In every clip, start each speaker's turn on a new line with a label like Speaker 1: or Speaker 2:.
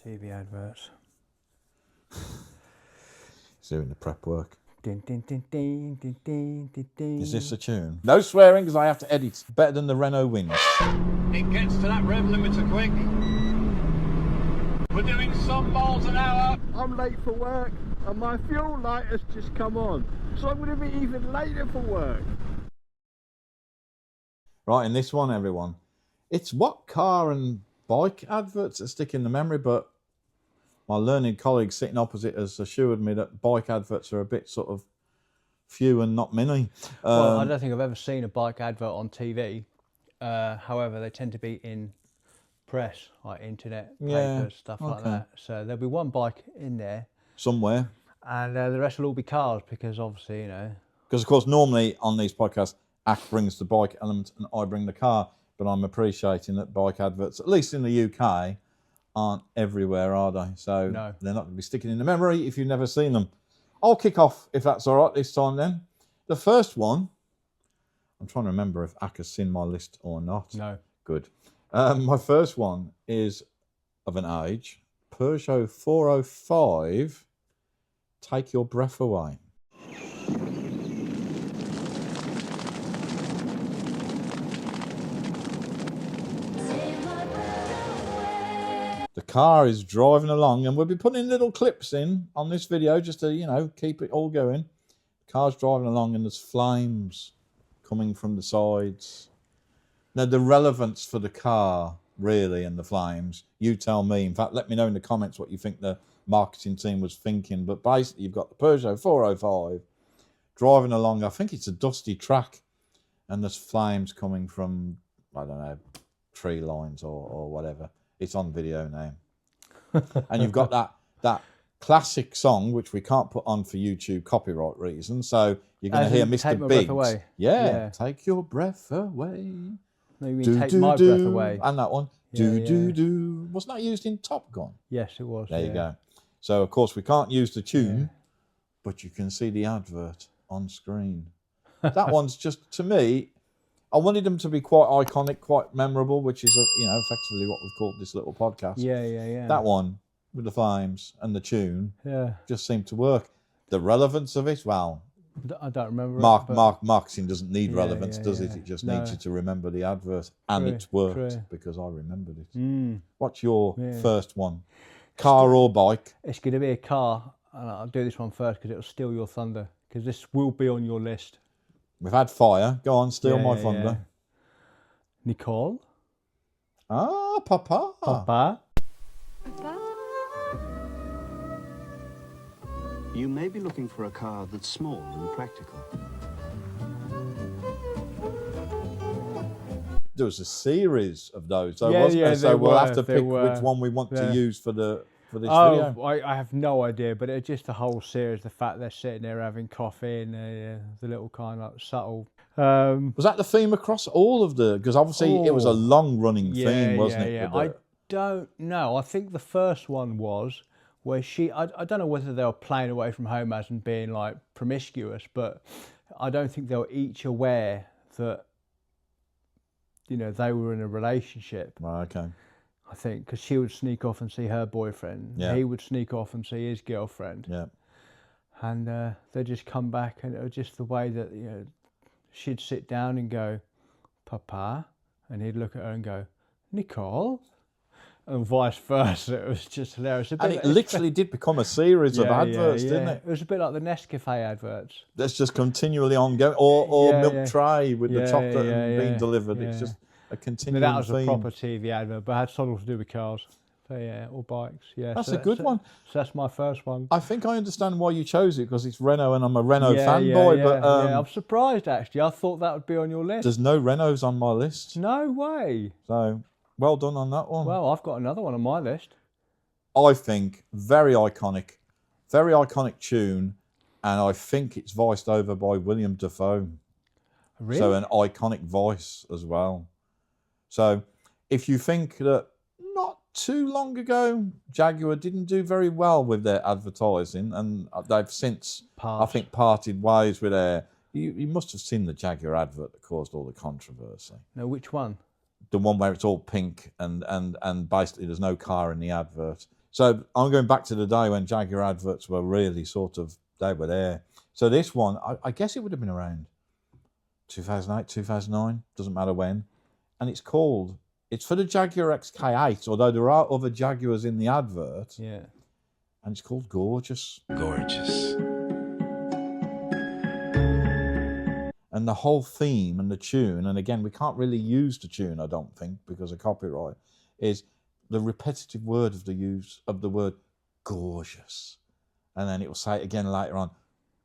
Speaker 1: TV adverts.
Speaker 2: He's doing the prep work.
Speaker 1: Din, din, din, din, din, din, din, din.
Speaker 2: Is this a tune? No swearing because I have to edit. Better than the Renault wings.
Speaker 3: It gets to that rev limiter quick. We're doing some miles an hour.
Speaker 4: I'm late for work and my fuel light has just come on, so I'm going to be even later for work.
Speaker 2: Right, in this one, everyone, it's what car and bike adverts that stick in the memory, but my learned colleague sitting opposite has assured me that bike adverts are a bit sort of few and not many.
Speaker 1: Well, I don't think I've ever seen a bike advert on TV. However, they tend to be in press, like internet, papers, stuff like that. So there'll be one bike in there.
Speaker 2: Somewhere.
Speaker 1: And the rest will all be cars because obviously, you know.
Speaker 2: Because, of course, normally on these podcasts, Ack brings the bike element and I bring the car. But I'm appreciating that bike adverts, at least in the UK, aren't everywhere, are they? So
Speaker 1: no.
Speaker 2: They're not going to be sticking in the memory if you've never seen them. I'll kick off, if that's all right, this time then. The first one, I'm trying to remember if Ack has seen my list or not.
Speaker 1: No.
Speaker 2: Good. My first one is of an age, Peugeot 405, Take Your Breath Away. The car is driving along, and we'll be putting little clips in on this video just to, you know, keep it all going. The car's driving along and there's flames coming from the sides. Now, the relevance for the car, really, and the flames, you tell me. In fact, let me know in the comments what you think the marketing team was thinking. But basically, you've got the Peugeot 405 driving along. I think it's a dusty track, and there's flames coming from, I don't know, tree lines or whatever. It's on video now. And you've got that classic song, which we can't put on for YouTube copyright reasons. So you're going to hear Mr. Biggs. Yeah, take your breath away.
Speaker 1: No, you mean take my breath away.
Speaker 2: And that one. Do. Wasn't that used in Top Gun?
Speaker 1: Yes, it was.
Speaker 2: There you go. So, of course, we can't use the tune, but you can see the advert on screen. That one's just, to me, I wanted them to be quite iconic, quite memorable, which is, you know, effectively what we've called this little podcast.
Speaker 1: Yeah.
Speaker 2: That one with the flames and the tune just seemed to work. The relevance of it, well,
Speaker 1: I don't remember.
Speaker 2: Marketing doesn't need relevance, does it? It just needs you to remember the advert, and it's worked because I remembered it. What's your first one? Car or bike?
Speaker 1: It's going to be a car, and I'll do this one first because it'll steal your thunder, because this will be on your list.
Speaker 2: We've had fire. Go on, steal my thunder.
Speaker 1: Nicole.
Speaker 2: Ah, Papa.
Speaker 1: Papa.
Speaker 5: You may be looking for a car that's small and practical.
Speaker 2: There was a series of those, so wasn't there? So we'll have to pick which one we want to use for this video.
Speaker 1: I have no idea, but it's just the whole series. The fact they're sitting there having coffee and the little kind of subtle.
Speaker 2: Was that the theme across all of the? Because obviously it was a long-running theme, wasn't it?
Speaker 1: Yeah. I don't know. I think the first one was where I don't know whether they were playing away from home as and being like promiscuous, but I don't think they were each aware that, you know, they were in a relationship.
Speaker 2: Right, okay.
Speaker 1: I think, because she would sneak off and see her boyfriend. Yeah. He would sneak off and see his girlfriend.
Speaker 2: Yeah.
Speaker 1: And they'd just come back, and it was just the way that, you know, she'd sit down and go, Papa, and he'd look at her and go, Nicole, and vice versa. It was just hilarious.
Speaker 2: And it literally did become a series of adverts, didn't it?
Speaker 1: It was a bit like the Nescafe adverts.
Speaker 2: That's just continually ongoing, or milk tray with the chocolate being delivered. It's just a continuing
Speaker 1: that was
Speaker 2: theme.
Speaker 1: a proper TV advert, but it had something to do with cars. So or bikes. Yeah,
Speaker 2: that's a good one.
Speaker 1: So that's my first one.
Speaker 2: I think I understand why you chose it, because it's Renault and I'm a Renault fanboy. But
Speaker 1: I'm surprised actually. I thought that would be on your list.
Speaker 2: There's no Renaults on my list.
Speaker 1: No way.
Speaker 2: So well done on that one.
Speaker 1: Well, I've got another one on my list.
Speaker 2: I think very iconic tune, and I think it's voiced over by William Dafoe.
Speaker 1: Really?
Speaker 2: So an iconic voice as well. So if you think that not too long ago, Jaguar didn't do very well with their advertising, and they've since, I think, parted ways with their... You must have seen the Jaguar advert that caused all the controversy.
Speaker 1: No, which one?
Speaker 2: The one where it's all pink and basically there's no car in the advert. So I'm going back to the day when Jaguar adverts were really sort of, they were there. So this one, I guess it would have been around 2008, 2009, doesn't matter when. And it's for the Jaguar XK8, although there are other Jaguars in the advert.
Speaker 1: Yeah.
Speaker 2: And it's called Gorgeous.
Speaker 5: Gorgeous.
Speaker 2: And the whole theme and the tune, and again, we can't really use the tune, I don't think, because of copyright, is the repetitive word of the use of the word gorgeous. And then it will say it again later on,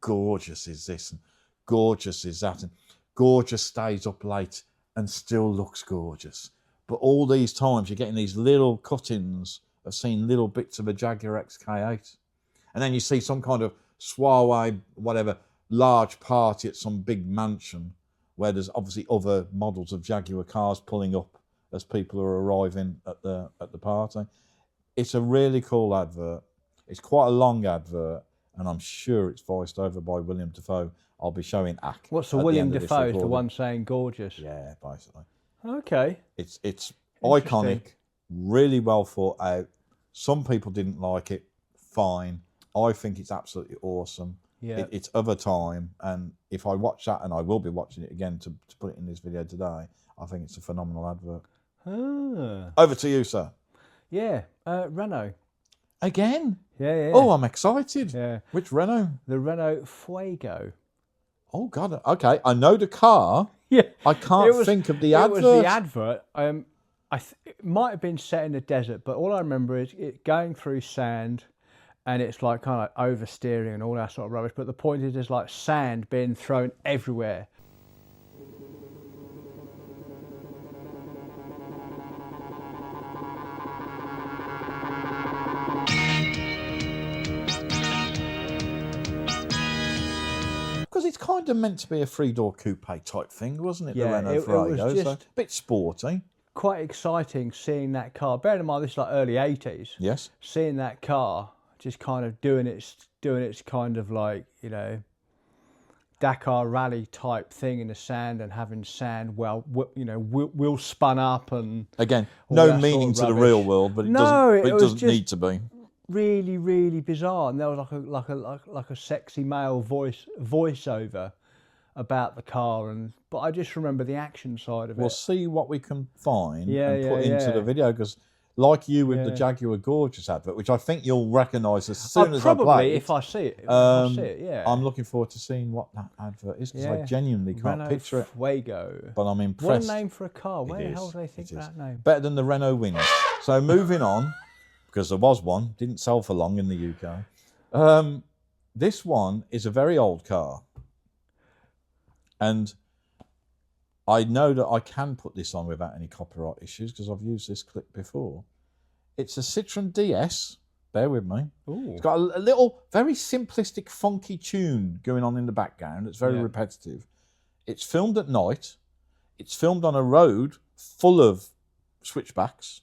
Speaker 2: gorgeous is this, and gorgeous is that, and gorgeous stays up late and still looks gorgeous. But all these times you're getting these little cut-ins of seeing little bits of a Jaguar XK8. And then you see some kind of soiree, whatever, large party at some big mansion where there's obviously other models of Jaguar cars pulling up as people are arriving at the party. It's a really cool advert. It's quite a long advert, and I'm sure it's voiced over by William Dafoe. I'll be showing Ack.
Speaker 1: What's the William Dafoe is the one saying gorgeous?
Speaker 2: Yeah, basically.
Speaker 1: Okay.
Speaker 2: It's iconic, really well thought out. Some people didn't like it. Fine. I think it's absolutely awesome.
Speaker 1: Yeah.
Speaker 2: It's of a time, and if I watch that, and I will be watching it again to put it in this video today, I think it's a phenomenal advert.
Speaker 1: Ah.
Speaker 2: Over to you, sir.
Speaker 1: Yeah. Renault.
Speaker 2: Again?
Speaker 1: Yeah.
Speaker 2: Oh, I'm excited.
Speaker 1: Yeah.
Speaker 2: Which Renault?
Speaker 1: The Renault Fuego.
Speaker 2: Oh, God. Okay, I know the car.
Speaker 1: Yeah.
Speaker 2: I can't think of the advert.
Speaker 1: It was the advert. It might have been set in the desert, but all I remember is it going through sand, and it's like kind of like oversteering and all that sort of rubbish. But the point is, there's like sand being thrown everywhere.
Speaker 2: Because it's kind of meant to be a three-door coupe type thing, wasn't it?
Speaker 1: Yeah,
Speaker 2: the Renault
Speaker 1: it was
Speaker 2: Fuego,
Speaker 1: just
Speaker 2: so a bit sporty.
Speaker 1: Quite exciting seeing that car. Bearing in mind this is like early 80s.
Speaker 2: Yes.
Speaker 1: Seeing that car just kind of doing its kind of like, you know, Dakar rally type thing in the sand, and having sand, well, you know, wheel spun up, and
Speaker 2: again,
Speaker 1: all
Speaker 2: no
Speaker 1: that
Speaker 2: meaning
Speaker 1: sort
Speaker 2: to
Speaker 1: of
Speaker 2: the real
Speaker 1: rubbish.
Speaker 2: world, but it
Speaker 1: No,
Speaker 2: doesn't.
Speaker 1: it
Speaker 2: It
Speaker 1: was
Speaker 2: doesn't
Speaker 1: just
Speaker 2: need to be.
Speaker 1: really, really bizarre. And there was like a sexy male voiceover about the car, but I just remember the action side of
Speaker 2: We'll
Speaker 1: it.
Speaker 2: see what we can find
Speaker 1: Yeah,
Speaker 2: and put
Speaker 1: yeah,
Speaker 2: into
Speaker 1: yeah.
Speaker 2: the video, because like you with the
Speaker 1: Yeah.
Speaker 2: Jaguar Gorgeous advert, which I think you'll recognise as soon as
Speaker 1: Probably
Speaker 2: I play it.
Speaker 1: if I see it. Yeah.
Speaker 2: I'm looking forward to seeing what that advert is, because I
Speaker 1: Yeah.
Speaker 2: genuinely can't
Speaker 1: Renault
Speaker 2: picture it.
Speaker 1: Fuego.
Speaker 2: But I'm
Speaker 1: What
Speaker 2: impressed.
Speaker 1: a name for a car. Where
Speaker 2: It
Speaker 1: the hell
Speaker 2: is,
Speaker 1: do they think
Speaker 2: it is.
Speaker 1: that name?
Speaker 2: Better than the Renault Wings. So moving on, because there was one, didn't sell for long in the UK. This one is a very old car. And I know that I can put this on without any copyright issues, because I've used this clip before. It's a Citroen DS. Bear with me.
Speaker 1: Ooh.
Speaker 2: It's got a little, very simplistic, funky tune going on in the background. It's very repetitive. It's filmed at night. It's filmed on a road full of switchbacks,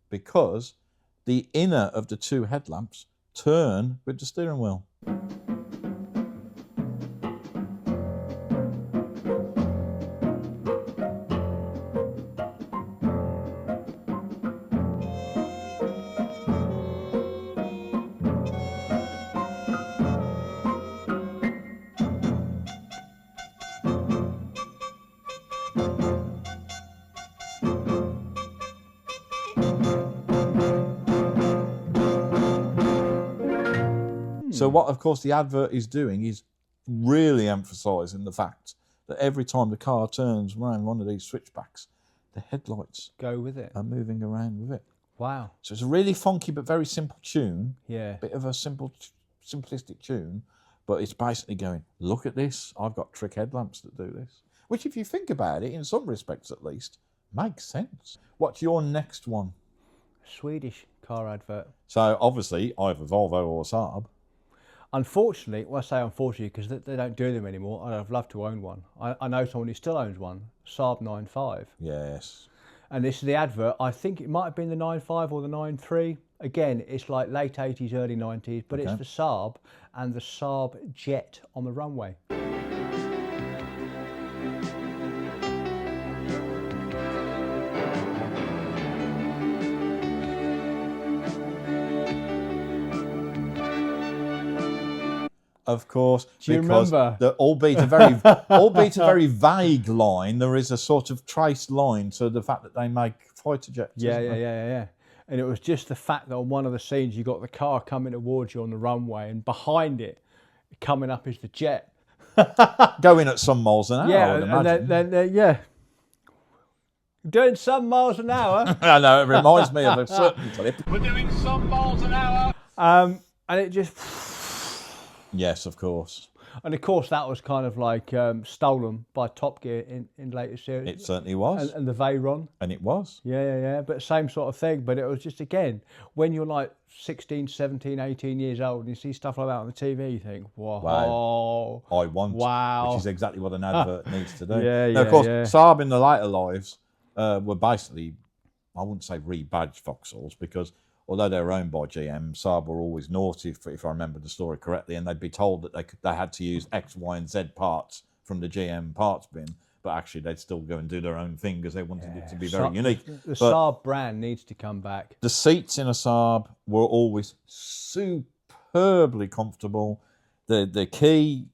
Speaker 2: because the inner of the two headlamps turn with the steering wheel. So what, of course, the advert is doing is really emphasising the fact that every time the car turns around one of these switchbacks, the headlights
Speaker 1: Go with it.
Speaker 2: are moving around with it.
Speaker 1: Wow.
Speaker 2: So it's a really funky but very simple tune.
Speaker 1: Yeah.
Speaker 2: Bit of a simplistic tune, but it's basically going, look at this, I've got trick headlamps that do this. Which, if you think about it, in some respects at least, makes sense. What's your next one?
Speaker 1: Swedish car advert.
Speaker 2: So obviously, either Volvo or Saab.
Speaker 1: Unfortunately, well, I say unfortunately because they don't do them anymore. I'd have loved to own one. I know someone who still owns one, Saab 9.5.
Speaker 2: Yes.
Speaker 1: And this is the advert. I think it might have been the 9.5 or the 9.3. Again, it's like late 80s, early 90s, but it's the Saab and the Saab Jet on the runway.
Speaker 2: Of course.
Speaker 1: Do you
Speaker 2: because
Speaker 1: remember?
Speaker 2: Albeit a very vague line, there is a sort of traced line to the fact that they make fighter jets.
Speaker 1: Yeah. And it was just the fact that on one of the scenes you got the car coming towards you on the runway, and behind it, coming up is the jet.
Speaker 2: Going at some miles an hour,
Speaker 1: Yeah,
Speaker 2: I would imagine.
Speaker 1: and then doing some miles an hour.
Speaker 2: I know, it reminds me of a certain clip.
Speaker 3: We're doing some miles an hour.
Speaker 1: And it just...
Speaker 2: Yes, of course.
Speaker 1: And of course that was kind of like stolen by Top Gear in later series.
Speaker 2: It certainly was.
Speaker 1: And the Veyron.
Speaker 2: And it was.
Speaker 1: Yeah. But same sort of thing. But it was just, again, when you're like 16, 17, 18 years old and you see stuff like that on the TV, you think, whoa.
Speaker 2: Wow. I want.
Speaker 1: Wow.
Speaker 2: Which is exactly what an advert needs to do.
Speaker 1: Yeah,
Speaker 2: now, of course,
Speaker 1: yeah.
Speaker 2: Saab in the later lives were basically, I wouldn't say rebadged Vauxhalls, because although they were owned by GM, Saab were always naughty, if I remember the story correctly, and they'd be told that they had to use X, Y, and Z parts from the GM parts bin, but actually they'd still go and do their own thing because they wanted it to be very unique.
Speaker 1: The Saab brand needs to come back.
Speaker 2: The seats in a Saab were always superbly comfortable. The key,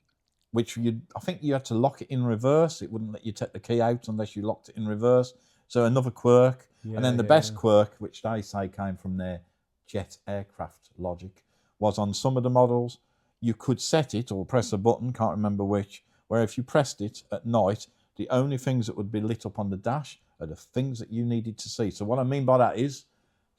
Speaker 2: which I think you had to lock it in reverse. It wouldn't let you take the key out unless you locked it in reverse. So another quirk. And then the best quirk, which they say came from their jet aircraft logic, was on some of the models, you could set it or press a button, can't remember which, where if you pressed it at night, the only things that would be lit up on the dash are the things that you needed to see. So what I mean by that is,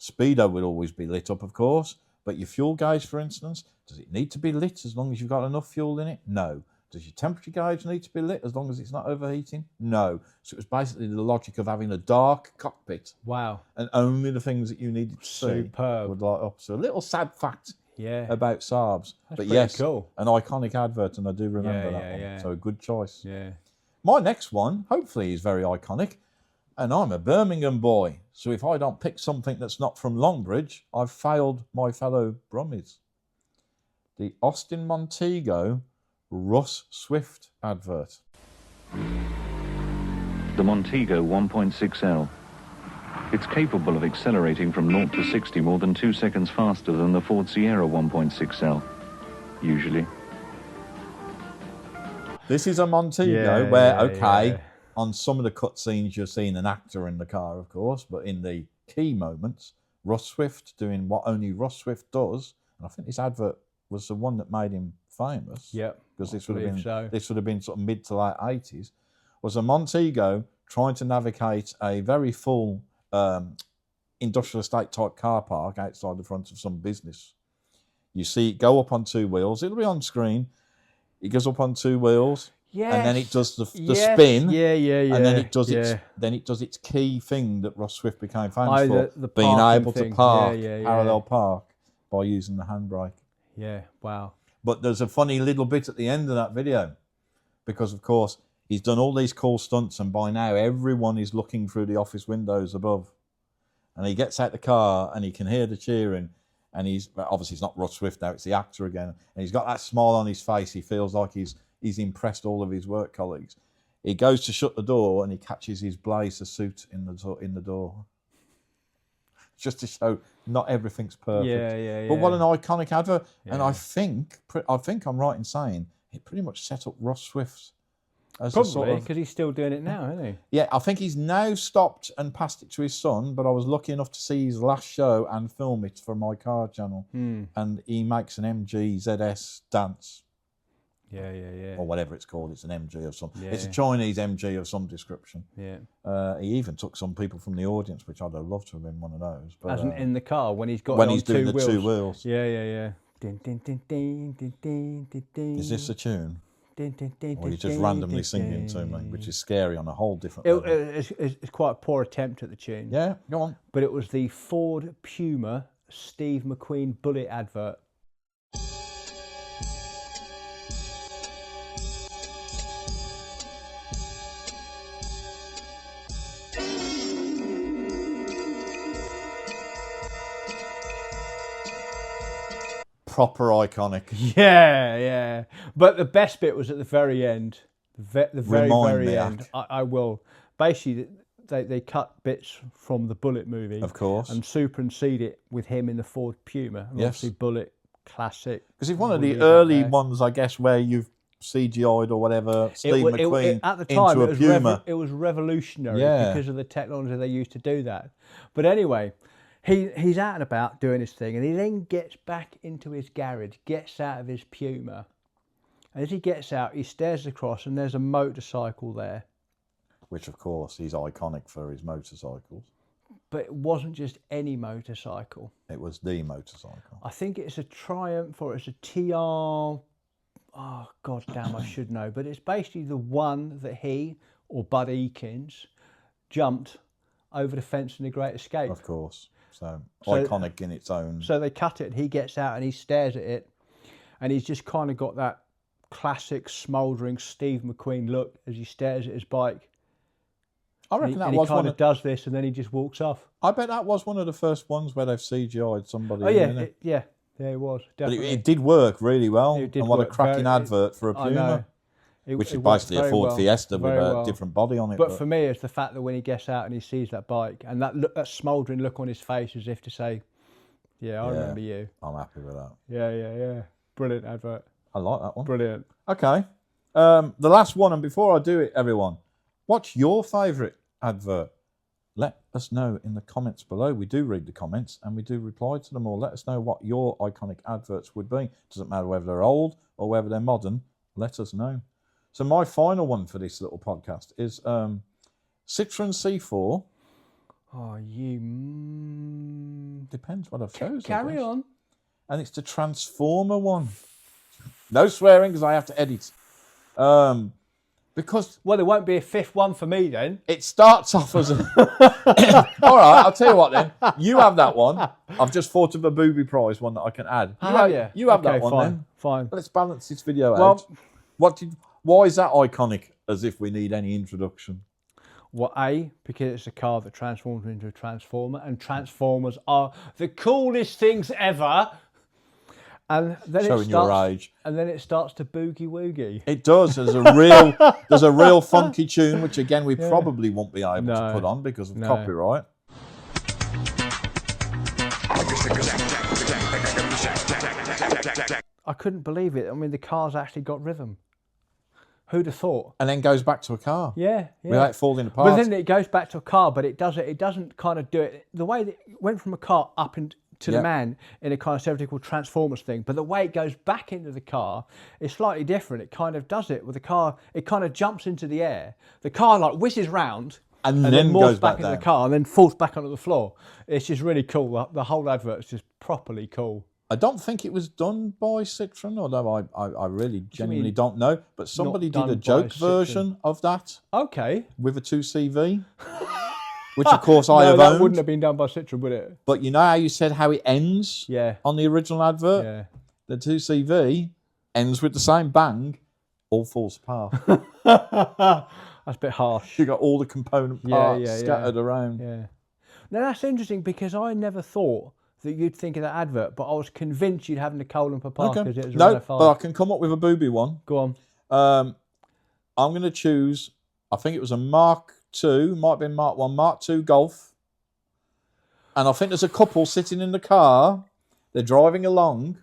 Speaker 2: speedo would always be lit up, of course, but your fuel gauge, for instance, does it need to be lit as long as you've got enough fuel in it? No. Does your temperature gauge need to be lit as long as it's not overheating? No. So it was basically the logic of having a dark cockpit.
Speaker 1: Wow.
Speaker 2: And only the things that you needed to see would light up. So a little sad fact about Saabs. But yes,
Speaker 1: cool.
Speaker 2: An iconic advert, and I do remember that one.
Speaker 1: Yeah.
Speaker 2: So a good choice.
Speaker 1: Yeah.
Speaker 2: My next one, hopefully, is very iconic. And I'm a Birmingham boy. So if I don't pick something that's not from Longbridge, I've failed my fellow Brummies. The Austin Montego Russ Swift advert.
Speaker 5: The Montego 1.6L. It's capable of accelerating from 0 to 60 more than 2 seconds faster than the Ford Sierra 1.6L, usually.
Speaker 2: This is a Montego where, on some of the cutscenes you're seeing an actor in the car, of course, but in the key moments, Russ Swift doing what only Russ Swift does, and I think this advert was the one that made him famous.
Speaker 1: Yeah,
Speaker 2: because this would have been sort of mid to late 80s. Was a Montego trying to navigate a very full industrial estate type car park outside the front of some business. You see it go up on 2 wheels. It'll be on screen. It goes up on 2 wheels.
Speaker 1: Yes.
Speaker 2: And then it does the spin.
Speaker 1: Yeah.
Speaker 2: And then it does its key thing that Ross Swift became famous for, the being able to park, parallel park, by using the handbrake.
Speaker 1: Yeah, wow.
Speaker 2: But there's a funny little bit at the end of that video, because of course he's done all these cool stunts, and by now everyone is looking through the office windows above, and he gets out the car and he can hear the cheering, and obviously it's not Russ Swift now, it's the actor again, and he's got that smile on his face. He feels like he's impressed all of his work colleagues. He goes to shut the door and he catches his blazer suit in the door. Just to show not everything's perfect.
Speaker 1: Yeah.
Speaker 2: But what an iconic advert. Yeah. And I think I'm right in saying it pretty much set up Ross Swift as
Speaker 1: probably, because he's still doing it now, isn't he?
Speaker 2: Yeah, I think he's now stopped and passed it to his son, but I was lucky enough to see his last show and film it for my car channel. And he makes an MG ZS dance.
Speaker 1: Yeah.
Speaker 2: Or whatever it's called. It's an MG of some. Yeah. It's a Chinese MG of some description.
Speaker 1: Yeah.
Speaker 2: He even took some people from the audience, which I'd have loved to have been one of those. But
Speaker 1: hasn't in the car when he's got
Speaker 2: when
Speaker 1: it on
Speaker 2: he's doing
Speaker 1: 2 wheels.
Speaker 2: 2 wheels.
Speaker 1: Yeah. Din, din, din, din, din, din, din, din.
Speaker 2: Is this a tune?
Speaker 1: Din, din, din,
Speaker 2: or are you just
Speaker 1: din,
Speaker 2: randomly
Speaker 1: din,
Speaker 2: singing to me, which is scary on a whole different level?
Speaker 1: It's quite a poor attempt at the tune.
Speaker 2: Yeah, go on.
Speaker 1: But it was the Ford Puma Steve McQueen Bullet advert.
Speaker 2: Proper iconic.
Speaker 1: Yeah. But the best bit was at the very end. The very end. I will. Basically, they cut bits from the Bullet movie.
Speaker 2: Of course.
Speaker 1: And supersede it with him in the Ford Puma. And obviously Bullet classic.
Speaker 2: Because it's one of the
Speaker 1: Woolies out
Speaker 2: early
Speaker 1: there.
Speaker 2: ones, I guess, where you've CGI'd or whatever, Steve
Speaker 1: wa-
Speaker 2: McQueen
Speaker 1: at the time,
Speaker 2: into a Puma.
Speaker 1: it was revolutionary
Speaker 2: Yeah.
Speaker 1: because of the technology they used to do that. But anyway, he's out and about doing his thing, and he then gets back into his garage, gets out of his Puma. And as he gets out, he stares across, and there's a motorcycle there.
Speaker 2: Which, of course, he's iconic for his motorcycles.
Speaker 1: But it wasn't just any motorcycle.
Speaker 2: It was the motorcycle.
Speaker 1: I think it's a Triumph or it's a TR. Oh, god damn, I should know. But it's basically the one that he, or Bud Eakins, jumped over the fence in The Great Escape.
Speaker 2: Of course. So iconic in its own.
Speaker 1: So they cut it, and he gets out and he stares at it. And he's just kind of got that classic smouldering Steve McQueen look as he stares at his bike.
Speaker 2: I reckon
Speaker 1: And
Speaker 2: that
Speaker 1: he
Speaker 2: was
Speaker 1: kind
Speaker 2: one
Speaker 1: of does this, and then he just walks off.
Speaker 2: I bet that was one of the first ones where they've CGI'd somebody.
Speaker 1: Oh yeah,
Speaker 2: in it.
Speaker 1: yeah, it was
Speaker 2: But
Speaker 1: definitely.
Speaker 2: it did work really well.
Speaker 1: It did
Speaker 2: And what a
Speaker 1: work
Speaker 2: cracking
Speaker 1: very-
Speaker 2: advert for a
Speaker 1: I know.
Speaker 2: Puma.
Speaker 1: It-
Speaker 2: Which
Speaker 1: it
Speaker 2: is
Speaker 1: worked
Speaker 2: basically a
Speaker 1: very
Speaker 2: Ford
Speaker 1: well,
Speaker 2: Fiesta with
Speaker 1: very
Speaker 2: a
Speaker 1: well.
Speaker 2: different body on it.
Speaker 1: But for me, it's the fact that when he gets out and he sees that bike and that look, that smouldering look on his face, as if to say, "Yeah, I remember you."
Speaker 2: I'm happy with that.
Speaker 1: Yeah. Brilliant advert.
Speaker 2: I like that one.
Speaker 1: Brilliant.
Speaker 2: Okay. The last one, and before I do it, everyone, what's your favourite advert? Let us know in the comments below. We do read the comments and we do reply to them all. Let us know what your iconic adverts would be. Doesn't matter whether they're old or whether they're modern. Let us know. So my final one for this little podcast is Citroen C4.
Speaker 1: Oh, you.
Speaker 2: Depends what I've chosen.
Speaker 1: Carry on.
Speaker 2: And it's the Transformer one. No swearing because I have to edit. Because
Speaker 1: Well, there won't be a fifth one for me then.
Speaker 2: it starts off as a... All right, I'll tell you what then. You have that one. I've just thought of a booby prize one that I can add. You have that one then.
Speaker 1: Fine.
Speaker 2: Let's balance this video
Speaker 1: Well-
Speaker 2: out. Why is that iconic, as if we need any introduction?
Speaker 1: Well, A, because it's a car that transforms into a transformer, and transformers are the coolest things ever. And then
Speaker 2: Showing your age.
Speaker 1: And then it starts to boogie woogie.
Speaker 2: It does. There's a real funky tune, which again we probably won't be able to put on because of copyright.
Speaker 1: I couldn't believe it. I mean, the car's actually got rhythm. Who'd have thought?
Speaker 2: And then goes back to a car.
Speaker 1: Yeah.
Speaker 2: Without falling apart.
Speaker 1: But then it goes back to a car, but it doesn't kind of do it the way that it went from a car up into the man in a kind of stereotypical Transformers thing. But the way it goes back into the car is slightly different. It kind of does it with the car. It kind of jumps into the air. The car like whizzes round
Speaker 2: and then
Speaker 1: morphs
Speaker 2: goes
Speaker 1: back
Speaker 2: back
Speaker 1: into
Speaker 2: down.
Speaker 1: the car and then falls back onto the floor. It's just really cool. The whole advert is just properly cool.
Speaker 2: I don't think it was done by Citroen, although I really genuinely don't know. But somebody did
Speaker 1: done
Speaker 2: a
Speaker 1: by
Speaker 2: joke version of that
Speaker 1: Okay.
Speaker 2: with a 2CV, which of course I have
Speaker 1: that
Speaker 2: owned.
Speaker 1: wouldn't have been done by Citroen, would it?
Speaker 2: But you know how you said how it ends
Speaker 1: Yeah.
Speaker 2: on the original advert?
Speaker 1: Yeah.
Speaker 2: The 2CV ends with the same bang, all falls apart.
Speaker 1: That's a bit harsh.
Speaker 2: You got all the component parts
Speaker 1: yeah.
Speaker 2: scattered around.
Speaker 1: Yeah. Now that's interesting because I never thought that you'd think of that advert, but I was convinced you'd have Nicole and Papa because it was
Speaker 2: No,
Speaker 1: Renault 5.
Speaker 2: but I can come up with a booby one.
Speaker 1: Go on.
Speaker 2: I'm going to choose, I think it was a Mark II, might have been Mark 1, Mark II Golf. And I think there's a couple sitting in the car, they're driving along,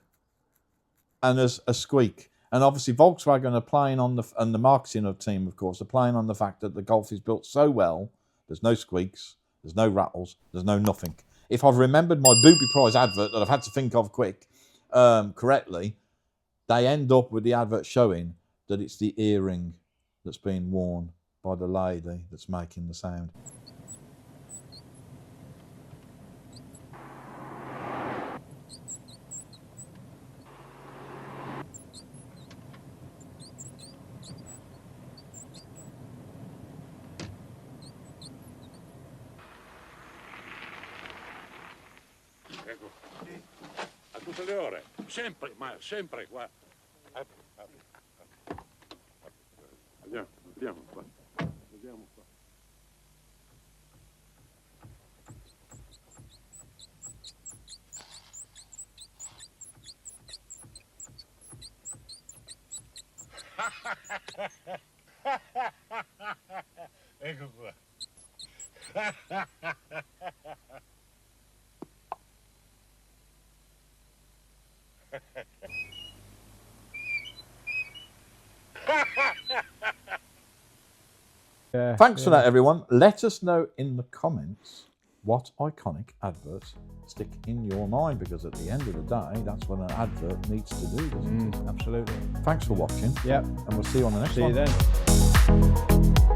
Speaker 2: and there's a squeak. And obviously Volkswagen are playing on and the marketing team, of course, are playing on the fact that the Golf is built so well, there's no squeaks, there's no rattles, there's no nothing. If I've remembered my booby prize advert that I've had to think of quick correctly, they end up with the advert showing that it's the earring that's being worn by the lady that's making the sound.
Speaker 3: Ecco. A tutte le ore, sempre, ma sempre qua. Vediamo qua. Vediamo qua. Ecco qua.
Speaker 1: Yeah,
Speaker 2: Thanks for that, everyone. Let us know in the comments what iconic adverts stick in your mind, because at the end of the day, that's what an advert needs to do, doesn't it?
Speaker 1: Absolutely.
Speaker 2: Thanks for watching.
Speaker 1: Yep.
Speaker 2: And we'll see you on the next
Speaker 1: See
Speaker 2: one.
Speaker 1: you then.